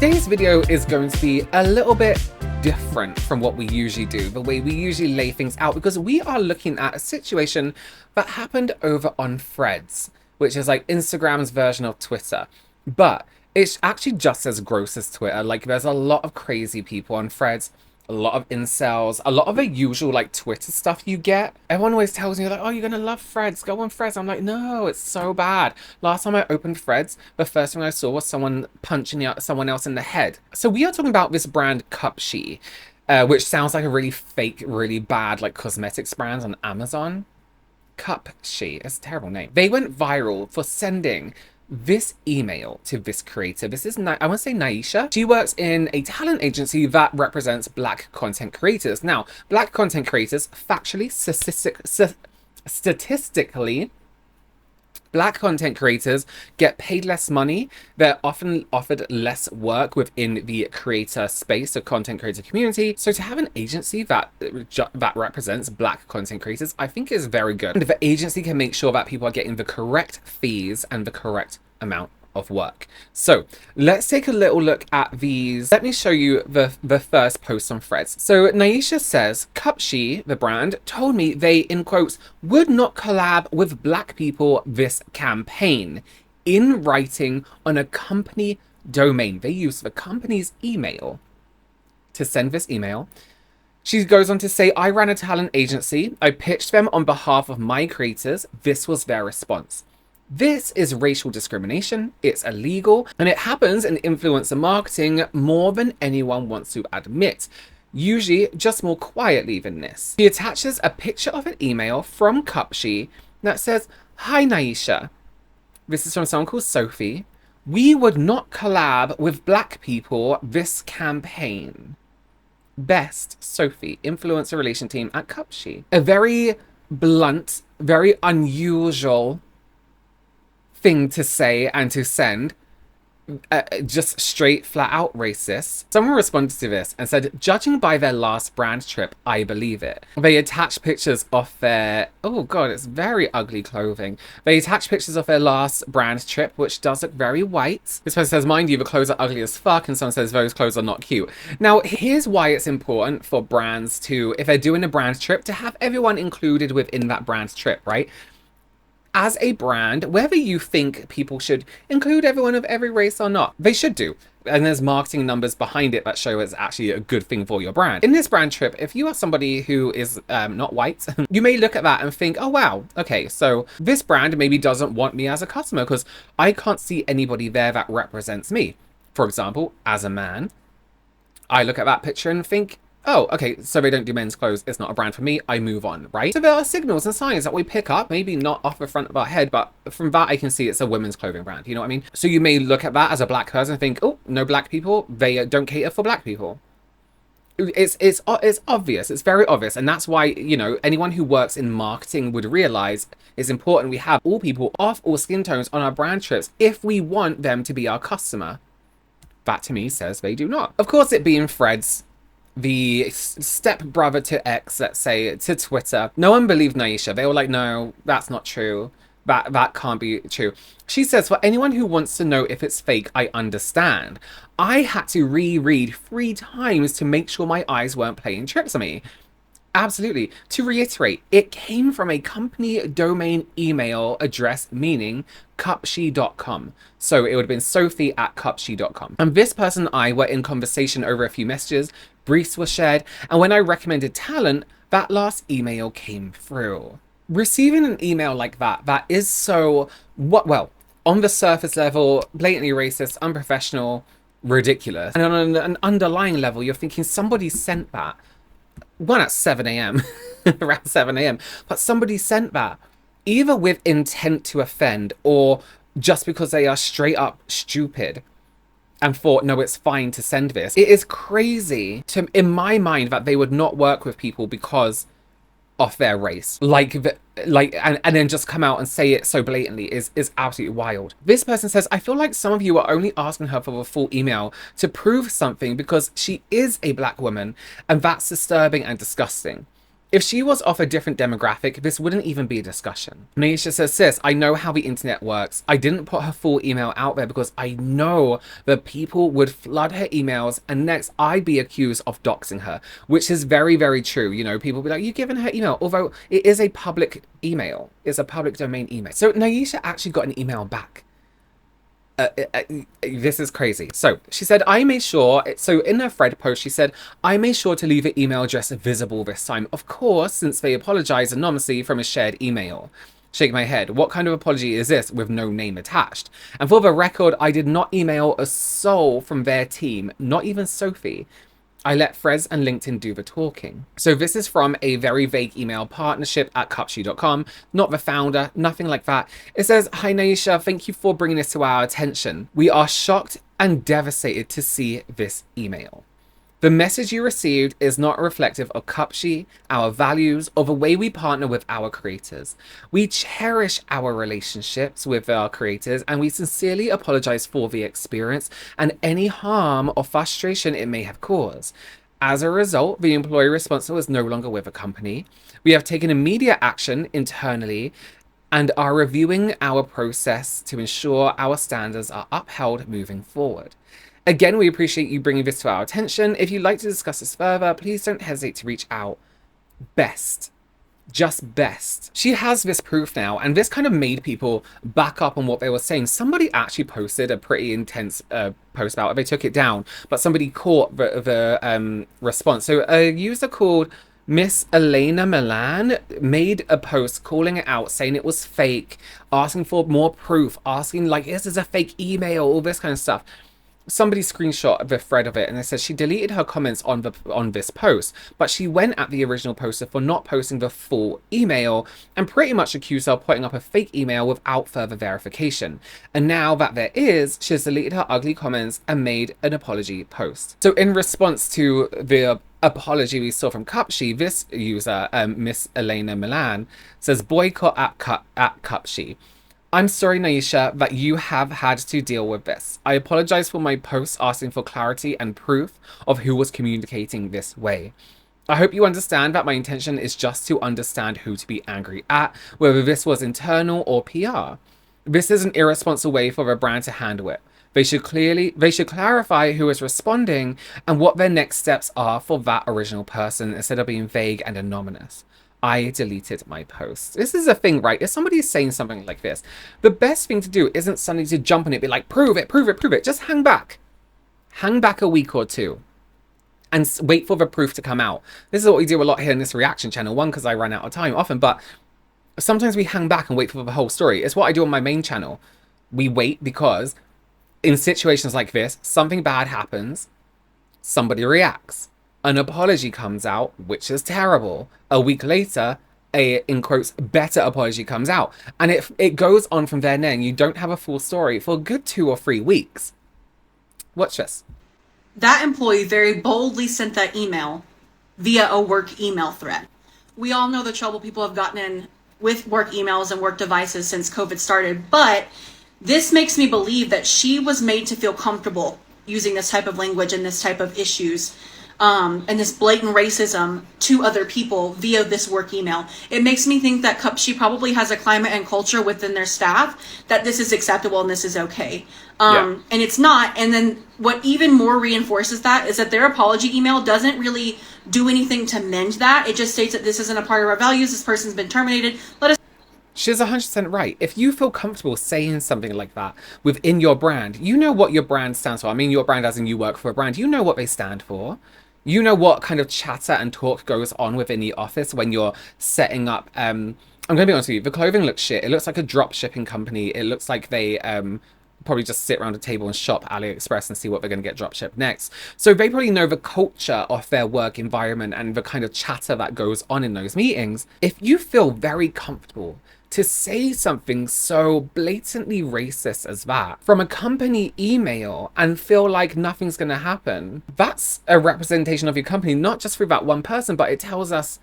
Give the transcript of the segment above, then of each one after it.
Today's video is going to be a little bit different from what we usually do, the way we usually lay things out, because we are looking at a situation that happened over on Threads, which is like Instagram's version of Twitter. But it's actually just as gross as Twitter. Like, there's a lot of crazy people on Threads, a lot of incels, a lot of the usual like Twitter stuff you get. Everyone always tells me like, oh, you're gonna love Threads, go on Threads. I'm like, no, it's so bad. Last time I opened Threads, the first thing I saw was someone punching someone else in the head. So we are talking about this brand Cupshe, which sounds like a really fake, really bad like cosmetics brand on Amazon. Cupshe, it's a terrible name. They went viral for sending this email to this creator. This is, I want to say Naisha. She works in a talent agency that represents Black content creators. Now, Black content creators, factually, statistically, Black content creators get paid less money. They're often offered less work within the creator space, the content creator community. So to have an agency that represents Black content creators, I think is very good. And the agency can make sure that people are getting the correct fees and the correct amount of work. So let's take a little look at these. Let me show you the first post on Threads. So Naisha says, Cupshe, the brand, told me they, in quotes, would not collab with Black people this campaign in writing on a company domain. They use the company's email to send this email. She goes on to say, I ran a talent agency. I pitched them on behalf of my creators. This was their response. This is racial discrimination, it's illegal, and it happens in influencer marketing more than anyone wants to admit. Usually just more quietly than this. He attaches a picture of an email from Cupshe that says, Hi Naisha. This is from someone called Sophie. We would not collab with Black people this campaign. Best, Sophie, influencer relation team at Cupshe. A very blunt, very unusual thing to say and to send, just straight flat out racist. Someone responded to this and said, judging by their last brand trip, I believe it. They attach pictures of their, oh god, it's very ugly clothing. They attach pictures of their last brand trip, which does look very white. This person says, mind you, the clothes are ugly as fuck, and someone says those clothes are not cute. Now, here's why it's important for brands to, if they're doing a brand trip, to have everyone included within that brand trip, right? As a brand, whether you think people should include everyone of every race or not, they should do. And there's marketing numbers behind it that show it's actually a good thing for your brand. In this brand trip, if you are somebody who is not white, you may look at that and think, oh wow, okay, so this brand maybe doesn't want me as a customer because I can't see anybody there that represents me. For example, as a man, I look at that picture and think, oh, okay, so they don't do men's clothes. It's not a brand for me. I move on, right? So there are signals and signs that we pick up, maybe not off the front of our head, but from that I can see it's a women's clothing brand. You know what I mean? So you may look at that as a Black person and think, oh, no Black people. They don't cater for Black people. It's obvious. It's very obvious. And that's why, you know, anyone who works in marketing would realize it's important we have all people of all skin tones on our brand trips if we want them to be our customer. That to me says they do not. Of course, it being Threads, the step brother to X, let's say, to Twitter, no one believed Naisha. They were like, no, that's not true. That can't be true. She says, for anyone who wants to know if it's fake, I understand. I had to reread 3 times to make sure my eyes weren't playing tricks on me. Absolutely. To reiterate, it came from a company domain email address, meaning cupshe.com. So it would have been Sophie at cupshe.com. And this person and I were in conversation over a few messages, briefs were shared, and when I recommended talent, that last email came through. Receiving an email like that is so, well, on the surface level, blatantly racist, unprofessional, ridiculous. And on an underlying level, you're thinking somebody sent that. One at 7 a.m. around 7 a.m. But somebody sent that either with intent to offend or just because they are straight up stupid and thought, no, it's fine to send this. It is crazy in my mind that they would not work with people because of their race. And then just come out and say it so blatantly is absolutely wild. This person says, I feel like some of you are only asking her for the full email to prove something because she is a Black woman, and that's disturbing and disgusting. If she was of a different demographic, this wouldn't even be a discussion. Naisha says, sis, I know how the internet works. I didn't put her full email out there because I know that people would flood her emails and next I'd be accused of doxing her, which is very, very true. You know, people be like, you've given her email, although it is a public email. It's a public domain email. So Naisha actually got an email back. This is crazy. So she said, I made sure, so in her thread post, she said, I made sure to leave the email address visible this time. Of course, since they apologized anonymously from a shared email. Shake my head. What kind of apology is this with no name attached? And for the record, I did not email a soul from their team, not even Sophie. I let Frez and LinkedIn do the talking. So this is from a very vague email, partnership@cupshe.com, not the founder, nothing like that. It says, hi Naisha, thank you for bringing this to our attention. We are shocked and devastated to see this email. The message you received is not reflective of Cupshe, our values, or the way we partner with our creators. We cherish our relationships with our creators, and we sincerely apologize for the experience and any harm or frustration it may have caused. As a result, the employee responsible is no longer with the company. We have taken immediate action internally and are reviewing our process to ensure our standards are upheld moving forward. Again, we appreciate you bringing this to our attention. If you'd like to discuss this further, please don't hesitate to reach out. Best. Just best. She has this proof now, and this kind of made people back up on what they were saying. Somebody actually posted a pretty intense post about it. They took it down, but somebody caught the response. So a user called Miss Elena Milan made a post calling it out, saying it was fake, asking for more proof, asking like, this is a fake email, all this kind of stuff. Somebody screenshot the thread of it and it says she deleted her comments on this post, but she went at the original poster for not posting the full email and pretty much accused her of putting up a fake email without further verification. And now that there is, she has deleted her ugly comments and made an apology post. So in response to the apology we saw from Cupshe, this user, Miss Elena Milan, says boycott at Cupshe. I'm sorry, Naisha, that you have had to deal with this. I apologize for my post asking for clarity and proof of who was communicating this way. I hope you understand that my intention is just to understand who to be angry at, whether this was internal or PR. This is an irresponsible way for a brand to handle it. They should clarify who is responding and what their next steps are for that original person instead of being vague and anonymous. I deleted my post. This is a thing, right? If somebody is saying something like this, the best thing to do isn't suddenly to jump on it, be like, prove it, prove it, prove it. Just hang back. Hang back a week or two and wait for the proof to come out. This is what we do a lot here in this reaction channel. One, because I run out of time often, but sometimes we hang back and wait for the whole story. It's what I do on my main channel. We wait because in situations like this, something bad happens, somebody reacts. An apology comes out, which is terrible. A week later, a, in quotes, better apology comes out. And it goes on from there and then. You don't have a full story for a good 2 or 3 weeks. Watch this. That employee very boldly sent that email via a work email thread. We all know the trouble people have gotten in with work emails and work devices since COVID started, but this makes me believe that she was made to feel comfortable using this type of language and this type of issues. And this blatant racism to other people via this work email. It makes me think that Cupshe probably has a climate and culture within their staff that this is acceptable and this is okay. And it's not. And then what even more reinforces that is that their apology email doesn't really do anything to mend that. It just states that this isn't a part of our values. This person's been terminated. Let us. She's 100% right. If you feel comfortable saying something like that within your brand, you know what your brand stands for. I mean, your brand as in you work for a brand. You know what they stand for. You know what kind of chatter and talk goes on within the office when you're setting up. I'm going to be honest with you. The clothing looks shit. It looks like a drop shipping company. It looks like they probably just sit around a table and shop AliExpress and see what they're going to get drop shipped next. So they probably know the culture of their work environment and the kind of chatter that goes on in those meetings. If you feel very comfortable to say something so blatantly racist as that from a company email and feel like nothing's going to happen, that's a representation of your company, not just through that one person, but it tells us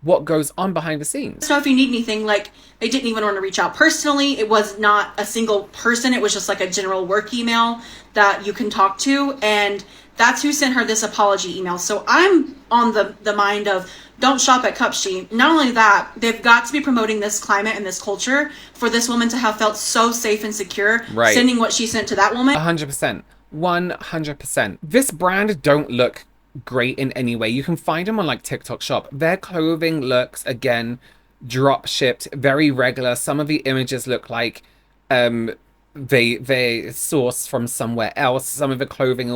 what goes on behind the scenes. So if you need anything, like they didn't even want to reach out personally. It was not a single person. It was just like a general work email that you can talk to. And that's who sent her this apology email. So I'm on the mind of, don't shop at Cupshe. Not only that, they've got to be promoting this climate and this culture for this woman to have felt so safe and secure, Right. sending what she sent to that woman. 100%. 100%. This brand don't look great in any way. You can find them on like TikTok Shop. Their clothing looks, again, drop shipped, very regular. Some of the images look like they sourced from somewhere else. Some of the clothing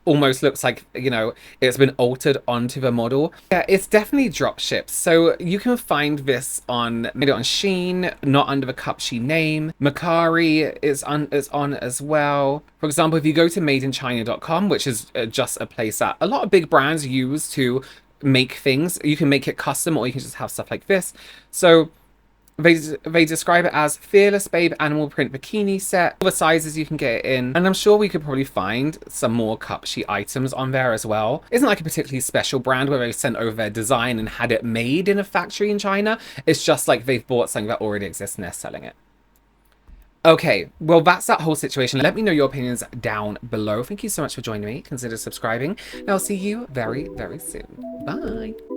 almost looks like, you know, it's been altered onto the model. Yeah, it's definitely drop shipped. So you can find this on maybe on Shein, not under the Cupshe name. Mercari is on as well. For example, if you go to madeinchina.com, which is just a place that a lot of big brands use to make things, you can make it custom, or you can just have stuff like this. So they describe it as Fearless Babe Animal Print Bikini Set. All the sizes you can get it in. And I'm sure we could probably find some more Cupshe items on there as well. Isn't like a particularly special brand where they sent over their design and had it made in a factory in China. It's just like they've bought something that already exists and they're selling it. Okay, well, that's that whole situation. Let me know your opinions down below. Thank you so much for joining me. Consider subscribing, and I'll see you very, very soon. Bye.